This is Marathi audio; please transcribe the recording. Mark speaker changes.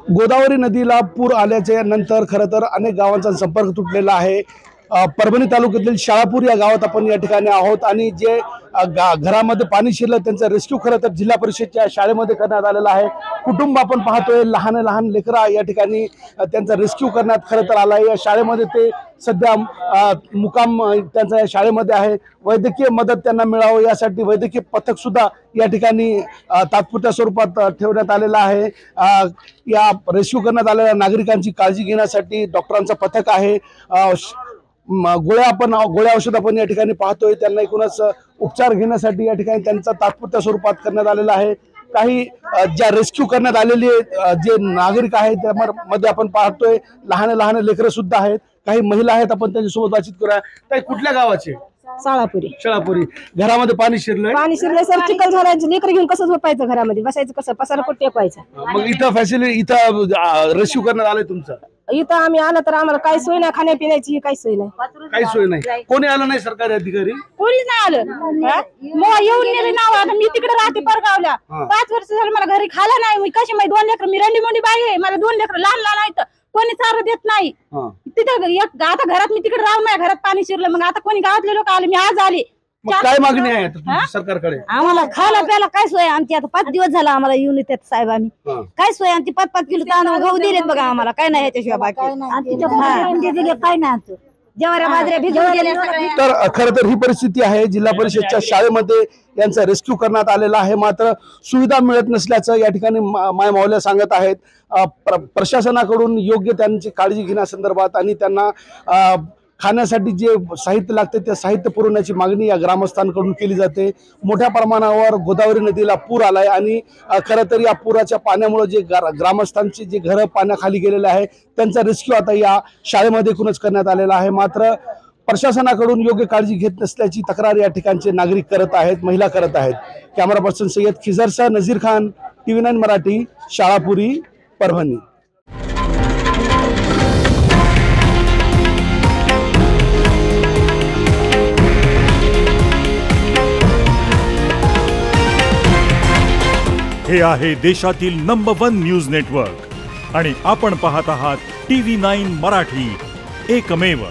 Speaker 1: गोदावरी नदीला पूर आल्याच्या नंतर खरं तर अनेक गावांचा संपर्क तुटलेला आहे। परभणी तालुक्यातील शाळापूर या गावात आपण या ठिकाणी आहोत आणि जे घरामध्ये पाणी शिरलं त्यांचा रेस्क्यू खरं तर जिल्हा परिषदच्या शाळेमध्ये करण्यात आलेला आहे। कुटुंब आपण पाहतोय, लहान लहान लेकरा या ठिकाणी त्यांचा रेस्क्यू करण्यात खरं तर आला आहे। या शाळेमध्ये ते सध्या मुकाम त्यांचा या शाळेमध्ये आहे। वैद्यकीय मदत त्यांना मिळावं यासाठी वैद्यकीय पथक सुद्धा या ठिकाणी तात्पुरत्या स्वरूपात ठेवण्यात आलेला आहे। या रेस्क्यू करण्यात आलेल्या नागरिकांची काळजी घेण्यासाठी डॉक्टरांचं पथक आहे। गोळ्या औषध आपण या ठिकाणी पाहतोय, त्यांना एकूणच उपचार घेण्यासाठी या ठिकाणी त्यांचा तात्पुरत्या स्वरूपात करण्यात आलेला आहे। काही ज्या रेस्क्यू करण्यात आलेले जे नागरिक आहेत त्यामध्ये आपण पाहतोय लहान लहान लेकरं सुद्धा आहेत, काही महिला आहेत, आपण त्यांच्यासोबत बातचीत करूया। काही कुठल्या गावाचे? शाळापुरी। घरामध्ये पाणी शिरलंय
Speaker 2: सर, चिखल झाला, लेकर घेऊन कसं झोपायचं, घरामध्ये बसायचं कसं, पसारा कुठे टेकवायचा।
Speaker 1: मग इथं फॅसिलिटी इथं रेस्क्यू करण्यात आलंय तुमचं?
Speaker 2: इथं आम्ही आलं तर आम्हाला काही सोय नाही, खाण्यापिण्याची काही सोय नाही,
Speaker 1: काही सोय नाही। कोणी आलं नाही? सरकारी अधिकारी
Speaker 2: कोणीच नाही आलं। मग येऊन नेले नाव, आता मी तिकडे राहते परगावला, 5 वर्ष झालं मला घरी खायला नाही। मी कशी माझी 2 लेकर, मी रंडी मोंडी बाई आहे, मला 2 लेकर लहान लहान आहेत, कोणी चारा देत नाही। तिथं आता घरात मी तिकडे राहून माझ्या घरात पाणी शिरलं, मग आता कोणी गावातले लोक आले, मी आज आले।
Speaker 1: काय मागणी आहे सरकारकडे?
Speaker 2: आम्हाला खायला प्यायला काय सोय आमची? आता 5 दिवस झाला आम्हाला येऊन येतात साहेब, आम्ही काय सोय आमची? 5-5 किलो तांदूळ गहू दिलेत बघा आम्हाला, काय नाही याच्याशिवाय बाकी काय नाही। ज्वाऱ्या बाजऱ्या भिजवून गेल्या सगळ्या।
Speaker 1: तर खरं तर ही परिस्थिती आहे। जिल्हा परिषदच्या शाळेमध्ये यांचा रेस्क्यू करण्यात आलेला आहे, मात्र सुविधा मिळत नसल्याचं या ठिकाणी माय माऊल्या सांगत आहेत। प्रशासनाकडून योग्य त्यांची काळजी घेण्यासंदर्भात आणि त्यांना खाण्यासाठी जे साहित्य लागते ते साहित्य पुरवण्याची मागणी या ग्रामस्थांकडून केली जाते। मोठ्या प्रमाणावर गोदावरी नदीला पूर आलाय आणि खरं तर या पुराच्या पाण्यामुळे जे ग्रामस्थांची जे घरं पाण्याखाली गेलेले आहे त्यांचा रेस्क्यू आता या शाळेमध्ये एकूणच करण्यात आलेला आहे। मात्र प्रशासनाकडून योग्य काळजी घेत नसल्याची तक्रार या ठिकाणचे नागरिक करत आहेत, महिला करत आहेत। कॅमेरा पर्सन सय्यद खिजरसह नजीर खान, TV9 मराठी, शाळापुरी, परभणी।
Speaker 3: हे आहे देशातील नंबर 1 न्यूज नेटवर्क आणि आपण पाहत आहात TV9 मराठी, एकमेव।